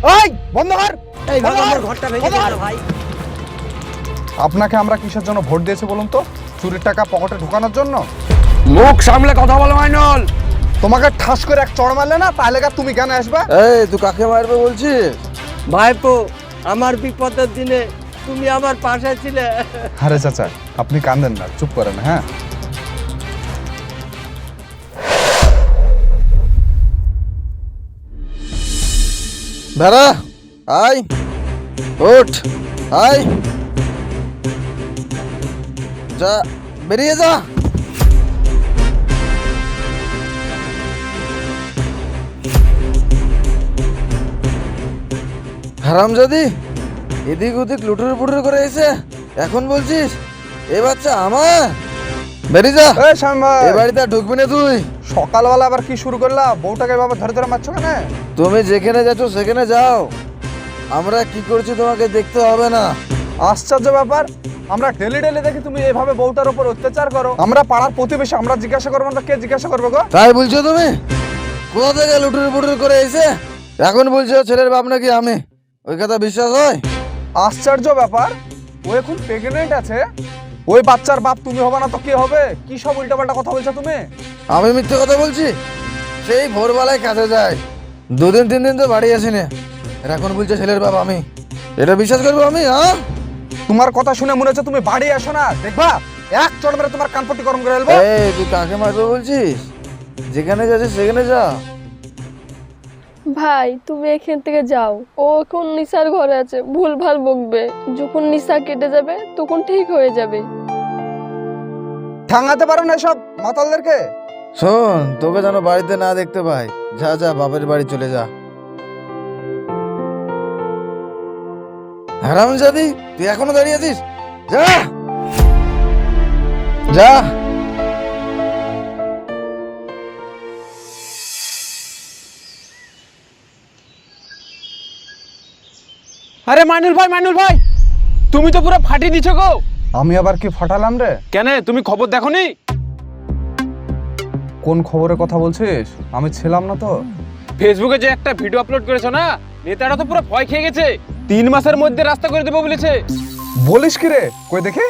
এই বন্ধ কর। এই ভাই আমার ঘরটা ভেঙে দিল ভাই। আপনাকে আমরা কিসের জন্য ভোট দিয়েছি বলুন তো? চুরির টাকা পকেটে ঢোকানোর জন্য? মুখ সামলে কথা বলো মাইনুল। তোমাকে ঠাস করে এক চড় মারলে না, তাহলে তুমি কেন আসবে? এই তুই কাকে মারবে বলছিস? ভাইপো আমার বিপদের দিনে তুমি আমার পাশে ছিলে। আরে চাচা আপনি কাঁদেন না, চুপ করেন। হ্যাঁ ভেড়া আয়, ওঠ, আয়, যা, বেরিয়ে যা। হারামজাদি, এদিক ওদিক লুটুর পুটুর করে এসে এখন বলছিস এ বাচ্চা আমার? বেরিয়ে যা, এই শামিম ভাই, এ বাড়িতে আর ঢুকবি না তুই। সকালবেলা আবার কি শুরু করলা? বউটাকে এভাবে ধরে ধরে মারছো কেন? তুমি যেখানে যাচ্ছ সেখানে যাও, আমরা কি করছি তোমাকে দেখতে হবে না। আশ্চর্য ব্যাপার, আমরা ডেলি ডেলি দেখি তুমি এভাবে বউটার উপর অত্যাচার করো। আমরা পাড়ার প্রতিবেশী, আমরা জিজ্ঞাসা করবো না, কে জিজ্ঞাসা করবে গো? তাই বলছো তুমি? কোথা থেকে লুটুর পুটুর করে এসে এখন বলছো ছেলের বাপ নাকি আমি? ওই কথা বিশ্বাস হয়? আশ্চর্য ব্যাপার, ও এখন প্রেগনেন্ট আছে, ওই বাচ্চার বাপ তুমি হবে না তো কে হবে? কি সব উল্টাপাল্টা কথা বলছো তুমি? আমি মিথ্যে কথা বলছি? সেই ভোরবেলায় কাজে যায়, 2-3 দিন তো বাড়ি আসিনি, আর এখন বলছে ছেলের বাপ আমি। এটা বিশ্বাস করবো আমি? হ্যাঁ, তোমার কথা শুনে মনে হচ্ছে তুমি বাড়ি আসো না, দেখবা এক চড় মেরে তোমার কানপট্টি গরম করে ফেলবো। এই তুই কাকে মারবে বলছিস? যেখানে যাচ্ছিস সেখানে যা। ভাই তুমি এখান থেকে যাও, ও এখন নিশার ঘরে আছে, ভুলভাল বকবে। যখন নিশা কেটে যাবে তখন ঠিক হয়ে যাবে। ঠাঙাতে পারো না এসব মাতালদেরকে? শোন, তোকে যেন বাড়িতে না দেখতে পাই, যা যা বাপের বাড়ি চলে যা। হারামজাদি, তুই এখনো দাঁড়িয়ে আছিস? যা যা। আরে মাইনুল ভাই তুমি তো পুরো ফাটিয়ে দিছো গো। আমি আবার কি ফাটালাম রে? কেন, তুমি খবর দেখোনি? কোন খবরের কথা বলছিস? আমি ছিলাম না তো। ফেসবুকে যে একটা ভিডিও আপলোড করেছো না, নেতারা তো পুরো ভয় খেয়ে গেছে, 3 মাসের মধ্যে রাস্তা করে দেবো বলেছে। বলিস কি রে? কই দেখি।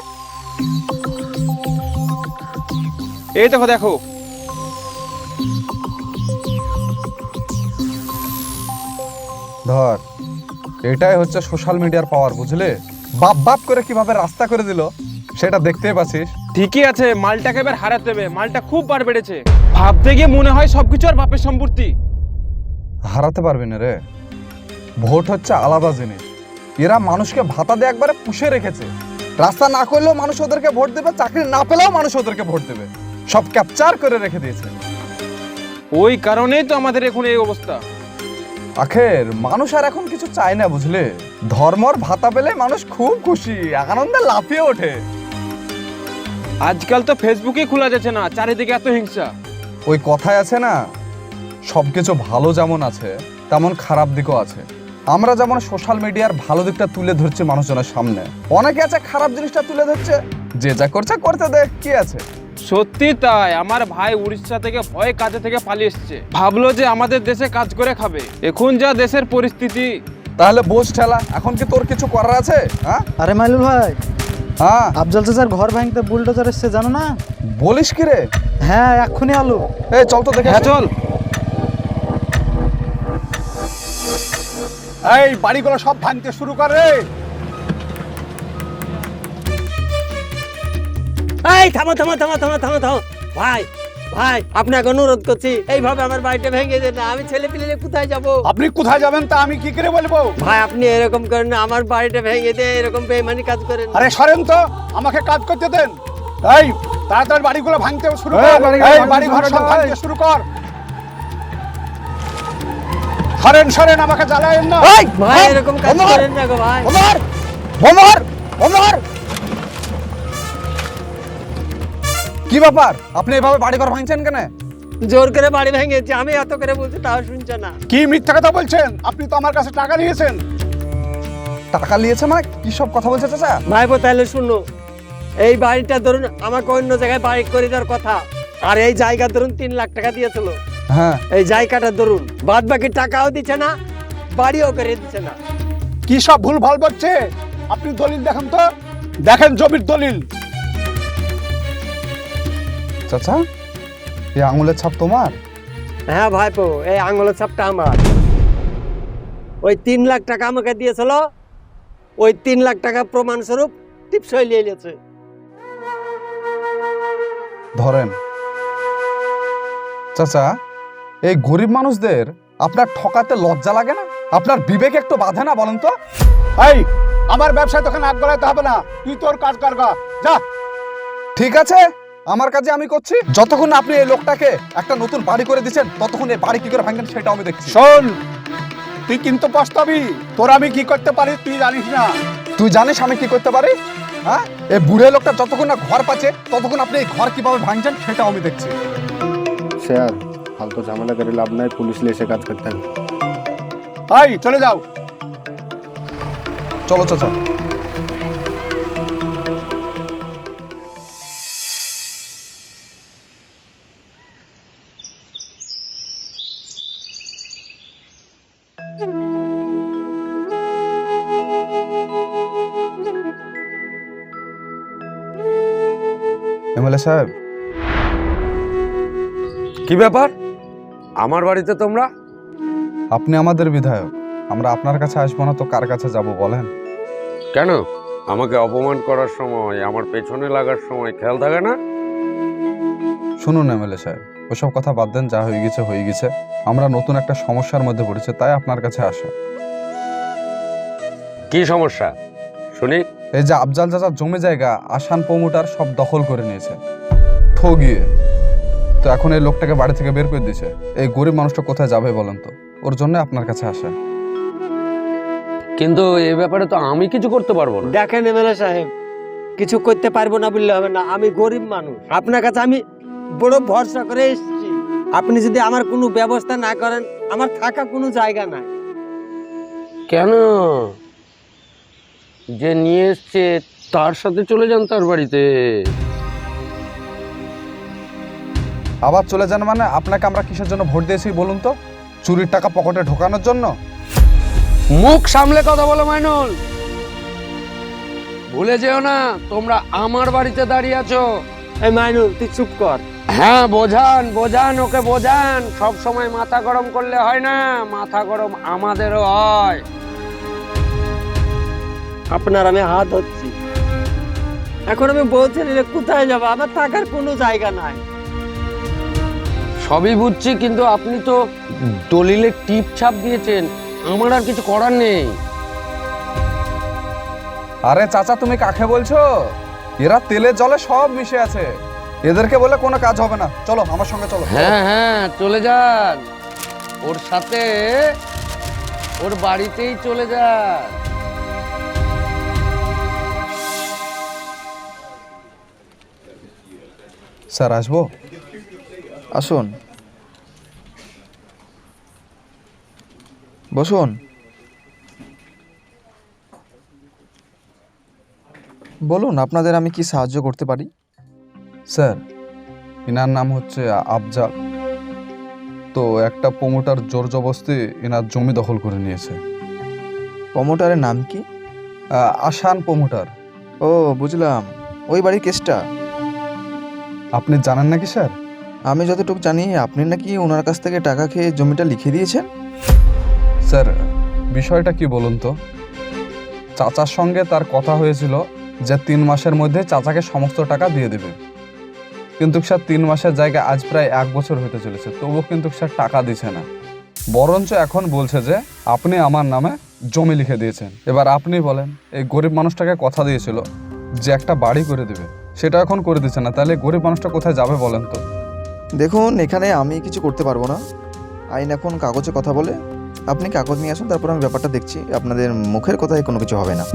এই দেখো দেখো। ধর, এটাই হচ্ছে সোশ্যাল মিডিয়ার পাওয়ার, বুঝলে? বাপ বাপ করে কিভাবে রাস্তা করে দিল সেটা দেখতেই পাচ্ছিস। ঠিকই আছে, মালটাকে এবার হারাতে হবে, মালটা খুব বার বেড়েছে। ভাবতে গিয়ে মনে হয় সবকিছু আর বাপের সম্পত্তি। হারাতে পারবি না রে, ভোট হচ্ছে আলাদা জিনিস। এরা মানুষকে ভাতা দিয়ে একবারে পুষে রেখেছে। রাস্তা না করলেও মানুষ ওদেরকে ভোট দেবে, চাকরি না পেলেও মানুষ ওদেরকে ভোট দেবে, সব ক্যাপচার করে রেখে দিয়েছে। ওই কারণেই তো আমাদের এখন এই অবস্থা। আখের মানুষ আর এখন কিছু চায় না, বুঝলে? ধর্মর ভাতা পেলে মানুষ খুব খুশি, আনন্দে লাফিয়ে ওঠে। আজকাল তো ফেসবুকে খোলা যাচ্ছে না, চারিদিকে এত হিংসা। ওই কথায় আছে না, সবকিছু ভালো যেমন আছে তেমন খারাপ দিকও আছে। আমরা যেমন সোশ্যাল মিডিয়ার ভালো দিকটা তুলে ধরছি মানুষজনের সামনে, অনেকে আছে খারাপ জিনিসটা তুলে ধরছে। যে যা করছে করতে দে, কি আছে? সত্যি তাই, আমার ভাই উড়িষ্যা থেকে ভয়ে কাজে থেকে পালিয়ে এসছে, ভাবলো যে আমাদের দেশে কাজ করে খাবে। এখন যা দেশের পরিস্থিতি। তাহলে বোঝ ঠেলা, এখন কি তোর কিছু করার আছে? হ্যাঁ আরে মাইলুল ভাই, হ্যাঁ, আফজল চাচার ঘর ভাঙতে বুলডোজার এসছে, জানো না? বলিস কি রে? হ্যাঁ, এক্ষুনি আলু। এই চল তো দেখে হ্যাঁ আসি। চল। এই বাড়িগুলো সব ভাঙতে শুরু করে রে। এই থামো থামো থামো থামো থামো থামো ভাই, ভাই আপনাকে অনুরোধ করছি, এইভাবে আমার বাড়িটা ভেঙে দেন না। আমি ছেলে পিলে কোথায় যাব? আপনি কোথায় যাবেন তা আমি কি করে বলবো? ভাই আপনি এরকম করেন না, আমার বাড়িটা ভেঙে দিয়ে এরকম বেইমানি কাজ করেন না। আরে সরেন তো, আমাকে কাজ করতে দেন। এই তাড়াতাড়ি বাড়িগুলো ভাঙতে শুরু কর। এই বাড়িঘর সব ভাঙতে শুরু কর। সরেন সরেন, আমাকে জ্বালায়েন না। ভাই এরকম কাজ করেন না গো ভাই। ওমর ওমর ওমর, কি ব্যাপার? আপনি এভাবে বাড়িঘর ভাঙছেন কেন? জোর করে বাড়ি ভেঙেছে, আমি এত করে বলছি তাও শুনছে না। কি মিথ্যা কথা বলছেন? আপনি তো আমার কাছে টাকা নিয়েছেন। টাকা নিয়েছে মানে কি সব কথা বলছে চাচা? ভাই তাহলে শুনো, এই বাড়িটা ধরুন আমাকে অন্য জায়গায় বাড়ি করে দেওয়ার কথা, আর এই জায়গা ধরুন 3 লাখ টাকা দিয়েছিল। হ্যাঁ, এই জায়গাটা ধরুন বাদ বাকি টাকাও দিচ্ছে না, বাড়িও করে দিচ্ছে না। কি সব ভুল ভাল করছে? আপনি দলিল দেখেন তো, দেখেন জমির দলিল। চাচা, এই আঙুলের ছাপ তোমার? হ্যাঁ ভাইপো, এই আঙুলের ছাপটা আমার। ওই 3 লাখ টাকা আমাকে দিয়েছিল, ওই 3 লাখ টাকা প্রমাণ স্বরূপ টিপসই নিয়ে নিয়েছে। ধরেন চাচা, এই গরিব মানুষদের আপনার ঠকাতে লজ্জা লাগে না? আপনার বিবেক একটু বাধে না বলেন তো? এই আমার ব্যবসায় তোকে নাক গলাইতে হবে না, তুই তোর কাজ কর গা, যা। ঠিক আছে, আমার কাজে আমি করছি। যতক্ষণ না আপনি এই লোকটাকে একটা নতুন বাড়ি করে দিচ্ছেন, ততক্ষণ এই বাড়ি কি করে ভাঙেন সেটা আমি দেখছি। শোন, তুই কিন্তু পস্তাবি। তোর আমি কি করতে পারি তুই জানিস না। তুই জানিস আমি কি করতে পারি? হ্যাঁ, এই বুড়ে লোকটা যতক্ষণ না ঘর পাচ্ছে, ততক্ষণ আপনি এই ঘর কিভাবে ভাঙছেন সেটাও আমি দেখছি। স্যার ফালতু ঝামেলা করে লাভ নাই, পুলিশ এসে কাজ করতে হবে। এই চলে যাও। চলো চাচা। এমএলএ সাহেব, কি ব্যাপার? আমার বাড়িতে তোমরা? আপনি আমাদের বিধায়ক, আমরা আপনার কাছে আসবো না তো কার কাছে যাব বলেন? কেন? আমাকে অপমান করার সময়, আমার পেছনে লাগার সময় খেয়াল থাকে না? শুনুন এমএলএ সাহেব, ওসব কথা বাদ দেন, যা হয়ে গেছে হয়ে গেছে। আমরা নতুন একটা সমস্যার মধ্যে পড়েছি, তাই আপনার কাছে আসা। কি সমস্যা শুনি। এই যে আফজাল চাচার জমি জায়গা আসান প্রমোটার সব দখল করে নিয়েছে ঠগিয়ে। তো এখন এই লোকটাকে বাড়ি থেকে বের করে দিয়েছে। এই গরিব মানুষটা কোথায় যাবে বলেন তো? ওর জন্য আপনার কাছে আসা। কিন্তু এই ব্যাপারে তো আমি কিছু করতে পারবো না। দেখেন এমএলএ সাহেব, কিছু করতে পারবো না বললে হবে না। আমি গরিব মানুষ, আপনার কাছে আমি বড় ভরসা করে এসেছি। আপনি যদি আমার কোনো ব্যবস্থা না করেন, আমার থাকা কোনো জায়গা নাই। কেন? যে নিয়ে এসছে তার সাথে চলে যান তার বাড়িতে। আবার চলে যান মানে? আপনাকে আমরা কিসের জন্য ভোট দিয়েছি বলুন তো? চুরির টাকা পকেটে ঢোকানোর জন্য? মুখ সামলে কথা বলো মাইনুল। ভুলে যেও না তোমরা আমার বাড়িতে দাঁড়িয়ে আছো। এই মাইনুল, তুই চুপ কর। হ্যাঁ, বোঝান বোঝান, ওকে বোঝান। সব সময় মাথা গরম করলে হয় না, মাথা গরম আমাদেরও হয়। আপনার আমি হাত ধরছি। এখন আমি বলছি নিলে কোথায় যাবো? আমার থাকার কোনো জায়গা নাই। সবই বুঝছি, কিন্তু আপনি তো দলিলে টিপ ছাপ দিয়েছেন, আমার আর কিছু করার নেই। আরে চাচা, তুমি কাকে বলছো? এরা তেলে জলে সব মিশে আছে, এদেরকে বলে কোনো কাজ হবে না। চলো আমার সঙ্গে চলো। হ্যাঁ হ্যাঁ, চলে যান ওর সাথে, ওর বাড়িতেই চলে যান। স্যার আসবো? আসুন, বসুন। বলুন, আপনাদের আমি কি সাহায্য করতে পারি? স্যার, ইনার নাম হচ্ছে আফজাল। তো একটা প্রমোটার জোর জবরদস্তি এনার জমি দখল করে নিয়েছে। প্রমোটারের নাম কি? আসান প্রমোটার। ও বুঝলাম, ওই বাড়ির কেসটা। আপনি জানেন নাকি স্যার? আমি যতটুকু জানি আপনি নাকি ওনার কাছ থেকে টাকা খেয়ে জমিটা লিখে দিয়েছেন। স্যার, বিষয়টা কি বলুন তো? চাচার সঙ্গে তার কথা হয়েছিল যে 3 মাসের মধ্যে চাচাকে সমস্ত টাকা দিয়ে দেবে। কিন্তু স্যার 3 মাসের জায়গায় আজ প্রায় 1 বছর হতে চলেছে, তবুও কিন্তু স্যার টাকা দিচ্ছে না। বরঞ্চ এখন বলছে যে আপনি আমার নামে জমি লিখে দিয়েছেন। এবার আপনি বলেন, এই গরিব মানুষটাকে কথা দিয়েছিল যে একটা বাড়ি করে দেবে, সেটা এখন করে দিচ্ছে না, তাহলে গরিব মানুষটা কোথায় যাবে বলেন তো? দেখুন, এখানে আমি কিছু করতে পারবো না। আইন এখন কাগজে কথা বলে। আপনি কাগজ নিয়ে আসুন, তারপর আমি ব্যাপারটা দেখছি। আপনাদের মুখের কথায় কোনো কিছু হবে না।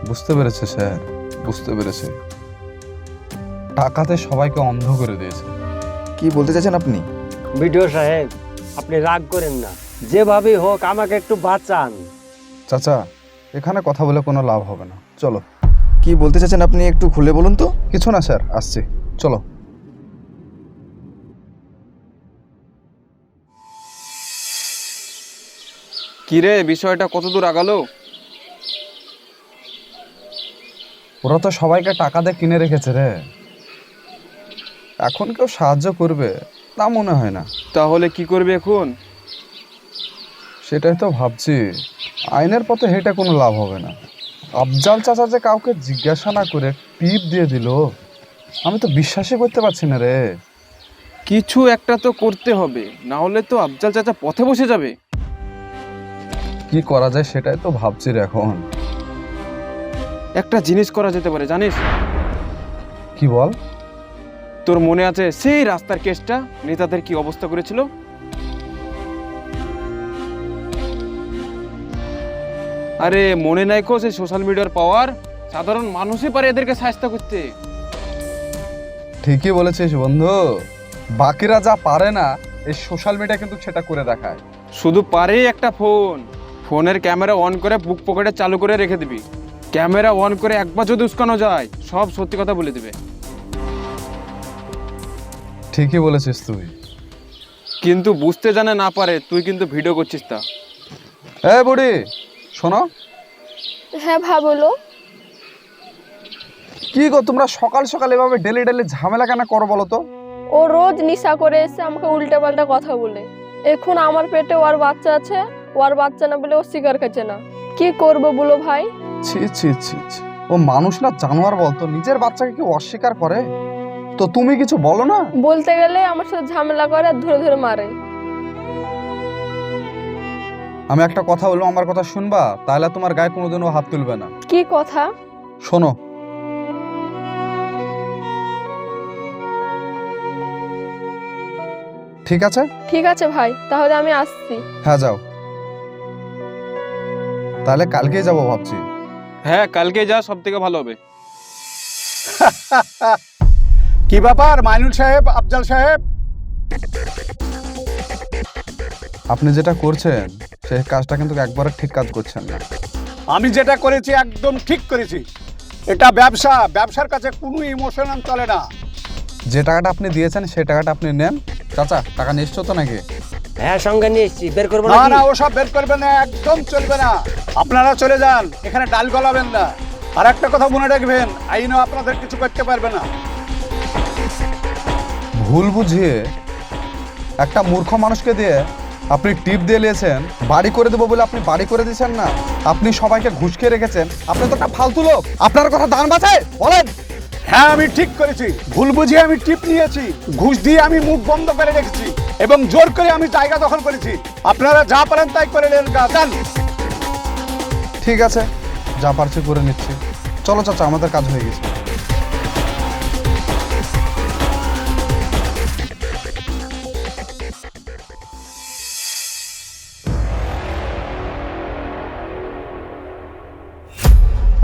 বুঝতে পেরেছে স্যার, বুঝতে পেরেছে। টাকাতে সবাইকে অন্ধ করে দিয়েছে। কি বলতে চাইছেন আপনি? ভিডিও সাহেব, আপনি রাগ করেন না, যেভাবেই হোক আমাকে একটু বাঁচান। চাচা, এখানে কথা বলে কোনো লাভ হবে না, চলো। কি বলতে চাইছেন আপনি একটু খুলে বলুন তো। কিছু না স্যার, আসছি, চলো। কিরে, বিষয়টা কতদূর আগালো? ওরা তো সবাইকে টাকা দিয়ে কিনে রেখেছে রে, এখন কেউ সাহায্য করবে তা মনে হয় না। তাহলে কি করবে এখন? সেটাই তো ভাবছি, আইনের পথে হেঁটে কোনো লাভ হবে না। আফজাল চাচা যে কাউকে জিজ্ঞাসা না করে টিপ দিয়ে দিল, আমি তো বিশ্বাসই করতে পারছি না রে। কিছু একটা তো করতে হবে, না হলে তো আফজাল চাচা পথে বসে যাবে। কি করা যায় সেটাই তো ভাবছি রে এখন। একটা জিনিস করা যেতে পারে, জানিস? কি বল? তোর মনে আছে সেই রাস্তার কেসটা, নেতাদের কি অবস্থা করেছিল? আরে মনে নাই কো সেই সোশ্যাল মিডিয়ার পাওয়ার? সাধারণ মানুষই পারে এদেরকে সাহায্য করতে। ঠিকই বলেছিস বন্ধু, বাকিরা যা পারে না এই সোশ্যাল মিডিয়া কিন্তু সেটা করে দেখায়। শুধু পারেই একটা ফোনের ক্যামেরা অন করে বুক পকেটে চালু করে রেখে দিবি। ক্যামেরা অন করে একবার যদি উস্কানো যায়, সব সত্যি কথা বলে দিবে। ঠিকই বলেছিস তুই। কিন্তু বুঝতে জানে না পারে তুই কিন্তু ভিডিও করছিস তা। এ বুড়ি শোনো। হ্যাঁ ভাই বলো। কি গো তোমরা সকাল সকাল এভাবে ডেলি ডেলি ঝামেলা কেন করো বলো তো? ও রোজ নেশা করে এসে আমাকে উল্টা পাল্টা কথা বলে। এখন আমার পেটে ওর বাচ্চা আছে, ওর বাচ্চা না বলে ও শিকার খাচ্ছে না। কি করবো বলো ভাই? ছি ছি ছি ছি, ও মানুষ না জানোয়ার বলতো? নিজের বাচ্চাকে কি অস্বীকার করে? তো তুমি কিছু বলো না? বলতে গেলে আমার সাথে ঝামেলা করে আর ধরে ধরে মারে। আমি একটা কথা বলবো, আমার কথা শুনবা, তাহলে তোমার গায়ে কোনোদিনও হাত তুলবে না। কি কথা? শোনো। ঠিক আছে? ঠিক আছে ভাই, তাহলে আমি আসছি। হ্যাঁ যাও। তাহলে কালকেই যাবো ভাবছি। হ্যাঁ, কালকে যা, সব থেকে ভালো হবে। কি ব্যাপার মাইনুল সাহেব, আফজাল সাহেব? আপনি যেটা করছেন সেই কাজটা কিন্তু একবারে ঠিক কাজ করছেন না। আমি যেটা করেছি একদম ঠিক করেছি। এটা ব্যবসা, ব্যবসার কাছে কোনো ইমোশনাল চলে না। যে টাকাটা আপনি দিয়েছেন সেই টাকাটা আপনি নেন। চাচা টাকা নিশ্চয় তো নাকি? হ্যাঁ, সঙ্গে নিয়ে এসছি, বের করবো না নাকি? না, ওসব বের করবে না, একদম চলবে না। আপনারা চলে যান, এখানে ডাল গলাবেন না। আর একটা কথা মনে রাখবেন, আইনও আপনাদের কিছু করতে পারবে না। ভুল বুঝিয়ে একটা মূর্খ মানুষকে দিয়ে আপনি টিপ দিয়ে নিয়েছেন, বাড়ি করে দেবো বলে আপনি বাড়ি করে দিয়েছেন না। আপনি সবাইকে ঘুষ খেয়ে রেখেছেন। আপনি তো একটা ফালতু লোক। আপনার কথা দান বাঁচায় বলেন? হ্যাঁ, আমি ঠিক করেছি। ভুল বুঝিয়ে আমি টিপ নিয়েছি, ঘুষ দিয়ে আমি মুখ বন্ধ করে রেখেছি এবং জোর করে আমি জায়গা দখল করেছি। আপনারা যা পারেন তাই করে নেন। যান। ঠিক আছে, যা পারছি করে নিচ্ছি। চলো চাচা, আমাদের কাজ হয়ে গেছে।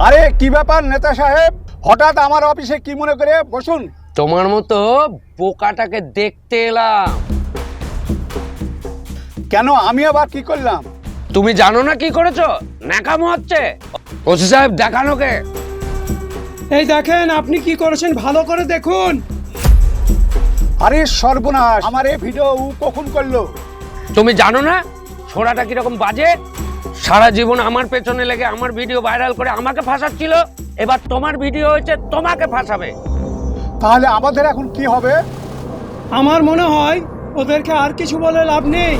আরে কি ব্যাপার নেতা সাহেব, হঠাৎ আমার অফিসে কি মনে করে? বসুন। তোমার মতো বোকাটাকে দেখতে এলাম। কেন, আমি আবার কি করলাম? তুমি জানো না কি করেছো? ন্যাকামো হচ্ছে। ওসি সাহেব দেখানো কে? এই দেখেন আপনি কি করেছেন, ভালো করে দেখুন। আরে সর্বনাশ, আমার এই ভিডিও ও কখন করলো? তুমি জানো না ছোড়াটা কিরকম বাজে? সারা জীবন আমার পেছনে লেগে আমার ভিডিও ভাইরাল করে আমাকে ফাঁসাচ্ছিল, এবার তোমার ভিডিও হয়েছে তোমাকে ফাঁসাবে। তাহলে আমাদের এখন কি হবে? আমার মনে হয় ওদেরকে আর কিছু বলে লাভ নেই,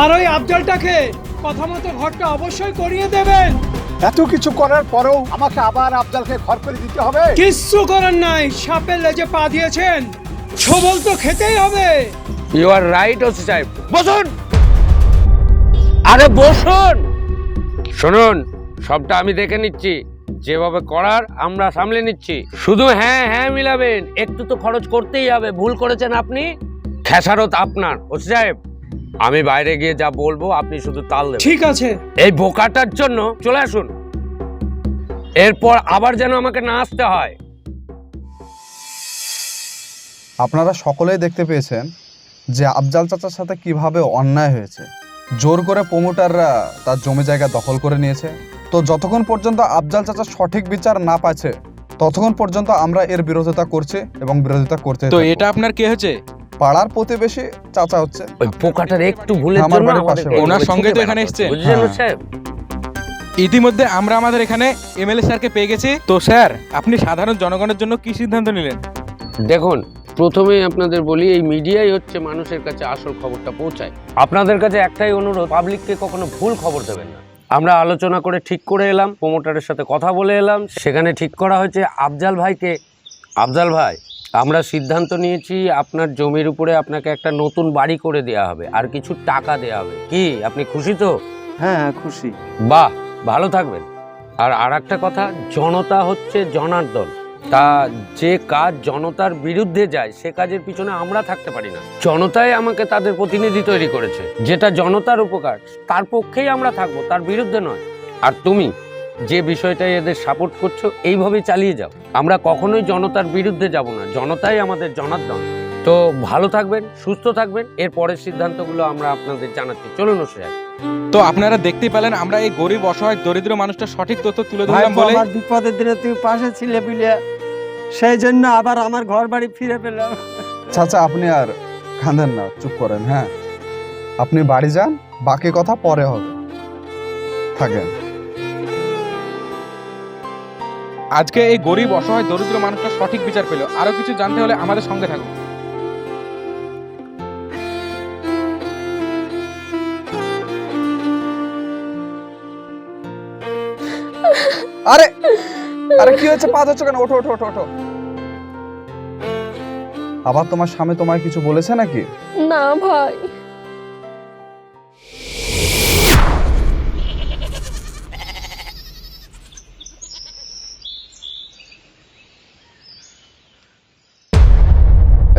আর ওই আফজালটাকে কথা মতো ঘরটা অবশ্যই করিয়ে দেবেন। এত কিছু করার পরেও আমাকে আবার আফজালকে ঘর করে দিতে হবে? কিচ্ছু করার নাই, সাপের লেজে পা দিয়েছেন, ছবল তো খেতেই হবে। ইউ আর রাইট ওসি সাহেব। বসুন, আরে বসুন। শুনুন, সবটা আমি দেখে নিচ্ছি, যেভাবে করার আমরা সামলে নিচ্ছি। শুধু হ্যাঁ হ্যাঁ মিলাবেন, একটু তো খরচ করতেই হবে। ভুল করেছেন আপনি, খেসারত আপনার। ওসি সাহেব, আমি বাইরে গিয়ে যা বলবো আপনি শুধু তাল দেবেন। ঠিক আছে। এই বোকাটার জন্য চলে আসুন, এরপর আবার যেন আমাকে না আসতে হয়। আপনারা সকলেই দেখতে পেয়েছেন যে আফজাল চাচার সাথে কিভাবে অন্যায় হয়েছে। জোর করে প্রমোটাররা তার জমি জায়গা দখল করে নিয়েছে। তো যতক্ষণ পর্যন্ত আফজাল চাচা সঠিক বিচার না পাচ্ছে ততক্ষণ পর্যন্ত আমরা এর বিরোধিতা করছি এবং বিরোধিতা করতে তো এটা আপনার কে হয়েছে? পাড়ার প্রতিবেশী চাচা হচ্ছে। ওই পোকাটার একটু ভুলের আমার জন্য বাড়ির আমাদের পাশে। ওনার সঙ্গে তো ছুটে এখানে বেড়াতে এসছে। হচ্ছে, বুঝলেন হ্যাঁ। সাহেব? ইতিমধ্যে আমরা আমাদের এখানে এমএলএ স্যারকে পেয়ে গেছি। তো স্যার, আপনি সাধারণ জনগণের জন্য কি সিদ্ধান্ত নিলেন? দেখুন, প্রথমেই আপনাদের বলি, এই মিডিয়াই হচ্ছে মানুষের কাছে আসল খবরটা পৌঁছায়। আপনাদের কাছে একটাই অনুরোধ, পাবলিককে কখনো ভুল খবর দেবেন না। আমরা আলোচনা করে ঠিক করে এলাম, প্রমোটারের সাথে কথা বলে এলাম, সেখানে ঠিক করা হয়েছে আফজাল ভাইকে। আফজাল ভাই, আমরা সিদ্ধান্ত নিয়েছি আপনার জমির উপরে আপনাকে একটা নতুন বাড়ি করে দেওয়া হবে, আর কিছু টাকা দেওয়া হবে। কি আপনি খুশি তো? হ্যাঁ খুশি। বাহ, ভালো থাকবেন। আর একটা কথা, জনতা হচ্ছে জনার্দন। তা যে কাজ জনতার বিরুদ্ধে যায় সে কাজের পিছনে আমরা থাকতে পারি না। জনতাই আমাকে তাদের প্রতিনিধি তৈরি করেছে। যেটা জনতার উপকার তার পক্ষেই আমরা থাকবো, তার বিরুদ্ধে নয়। আর তুমি যে বিষয়টাই এদের সাপোর্ট করছো, এইভাবেই চালিয়ে যাও। আমরা কখনোই জনতার বিরুদ্ধে যাব না, জনতাই আমাদের জনার্দন। তো ভালো থাকবেন, সুস্থ থাকবেন। এর পরের সিদ্ধান্তগুলো আমরা আপনাদের জানাচ্ছি। চলুন সাহেব। তো আপনারা দেখতেই পেলেন, আমরা এই গরিব অসহায় দরিদ্র মানুষটা সঠিক তথ্য তুলে ভাই ধরলাম বলে আমার বিপদের দিনে তুই পাশে ছিলে বিলে, সেই জন্য আবার আমার ঘর বাড়ি ফিরে পেলাম। চাচা আপনি আর কাঁদেন না, চুপ করেন। হ্যাঁ, আপনি বাড়ি যান, বাকি কথা পরে হবে। থাকেন। আজকে এই গরিব অসহায় দরিদ্র মানুষটা সঠিক বিচার পেল। আরো কিছু জানতে হলে আমাদের সঙ্গে থাকুন। আরে আরে কি হয়েছে? পা ধরছো কেন? ওঠো ওঠো ওঠো ওঠো। আবার তোমার স্বামী তোমায় কিছু বলেছে নাকি? না ভাই,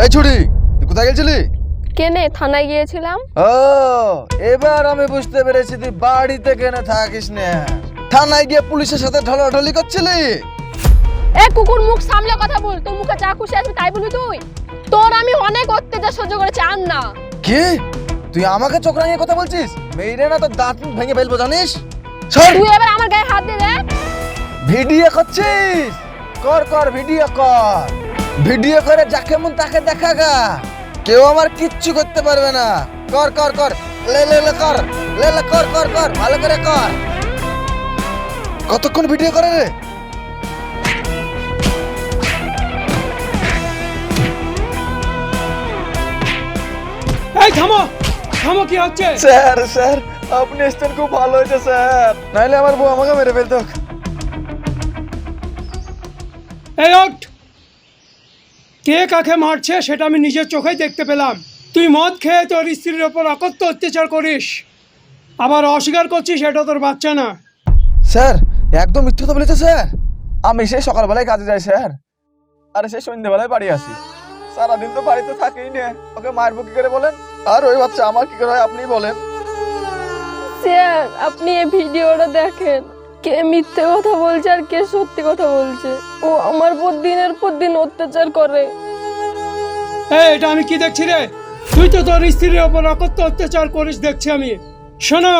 এই ছুটি, তুই কোথায় গেছিলি? কেনে থানায় গিয়েছিলাম। ও, এবার আমি বুঝতে পেরেছি তুই বাড়িতে কেন থাকিস না, থানায় গিয়ে পুলিশের সাথে ঢলাঢলি করছিলি। এ কুকুর, মুখ সামলে কথা বল। তোর মুখে যা খুশি আসবে তাই বলবি তুই? তোর আমি অনেক অত্যাচার সহ্য করেছি, আর না। কি তুই আমাকে চোখ রাঙিয়ে কথা বলছিস? মেয়েরে না তো দাঁত ভেঙে ফেলবো জানিস। সর। তুই এবার আমার গায়ে হাত দে রে। ভিডিও করছিস? কর কর, ভিডিও কর। ভিডিও করে যাকে মন তাকে দেখা গা, কেউ আমার কিচ্ছু করতে পারবে না। কর কর কর, লে লে লে কর, লে লে কর কর কর, ভালো করে কর। কতক্ষণ ভিডিও করে রে? এই থামো থামো, কি হচ্ছে? স্যার স্যার, আপনি এসছেন, খুব ভালো হয়েছে স্যার, নাইলে আমার বউ আমাকে মেরে ফেলতো। এই ওঠ, কে কাকে মারছে সেটা আমি নিজের চোখেই দেখতে পেলাম। তুই মদ খেয়ে তোর স্ত্রীর ওপর অকথ্য অত্যাচার করিস, আবার অস্বীকার করছিস এটা তোর বাচ্চা না। স্যার একদম মিথ্যে কথা বলেছে স্যার। আমি সেই সকালবেলায় কাজে যাই স্যার, আর সেই সন্ধ্যেবেলায় বাড়ি আসি। সারাদিন তো বাড়িতে থাকেই না, ওকে মারবো কি করে বলেন? আর ওই বাচ্চা আমার কি করে হয় আপনি বলেন। স্যার, আপনি এই ভিডিওটা দেখেন, কে মিথ্যে কথা বলছে আর কে সত্যি কথা বলছে। ও আমার উপর দিনের পর দিন অত্যাচার করে। এই এটা আমি কি দেখছি রে? তুই তো তোর স্ত্রীর ওপর অকথ্য অত্যাচার করিস দেখছি আমি। শোনো,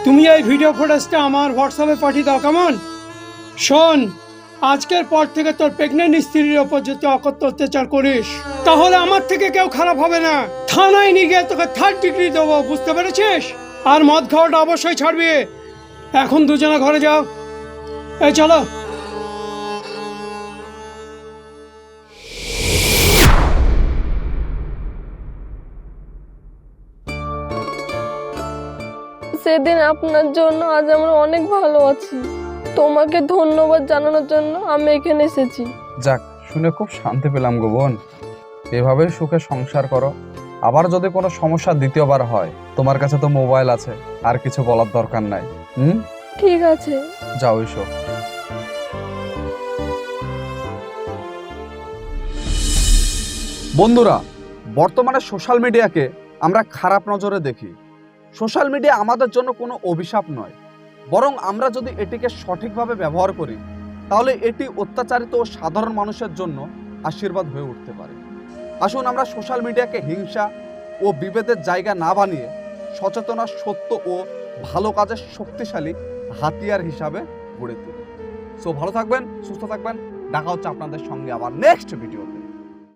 তুমি এই ভিডিও ফুটেজটা আমার হোয়াটসঅ্যাপে পাঠিয়ে দাও, কেমন? শোন, আজকের পর থেকে তোর প্রেগনেন্ট স্ত্রীর ওপর যদি অকথ্য অত্যাচার করিস তাহলে আমার থেকে কেউ খারাপ হবে না। থানায় নিয়ে গিয়ে তোকে 3rd ডিগ্রি দেবো, বুঝতে পেরেছিস? আর মদ খাওয়াটা অবশ্যই ছাড়বি। এখন দুজনে ঘরে যাও। এই চলো। সেদিন আপনার জন্য আজ আমরা অনেক ভালো আছি। তোমাকে ধন্যবাদ জানানোর জন্য আমি এখানে এসেছি। যাক, শুনে খুব শান্তি পেলাম গো বোন। এভাবেই সুখে সংসার করো। আবার যদি কোনো সমস্যা দ্বিতীয়বার হয়, তোমার কাছে তো মোবাইল আছে, আর কিছু বলার দরকার নাই। ঠিক আছে, যাও এসো। বন্ধুরা, বর্তমানে সোশ্যাল মিডিয়াকে আমরা খারাপ নজরে দেখি। সোশ্যাল মিডিয়া আমাদের জন্য কোনো অভিশাপ নয়, বরং আমরা যদি এটিকে সঠিকভাবে ব্যবহার করি তাহলে এটি অত্যাচারিত ও সাধারণ মানুষের জন্য আশীর্বাদ হয়ে উঠতে পারে। আসুন আমরা সোশ্যাল মিডিয়াকে হিংসা ও বিভেদের জায়গা না বানিয়ে সচেতনা, সত্য ও ভালো কাজের শক্তিশালী হাতিয়ার হিসাবে গড়ে তুলি। সো ভালো থাকবেন, সুস্থ থাকবেন। দেখা হচ্ছে আপনাদের সঙ্গে আবার নেক্সট ভিডিওতে।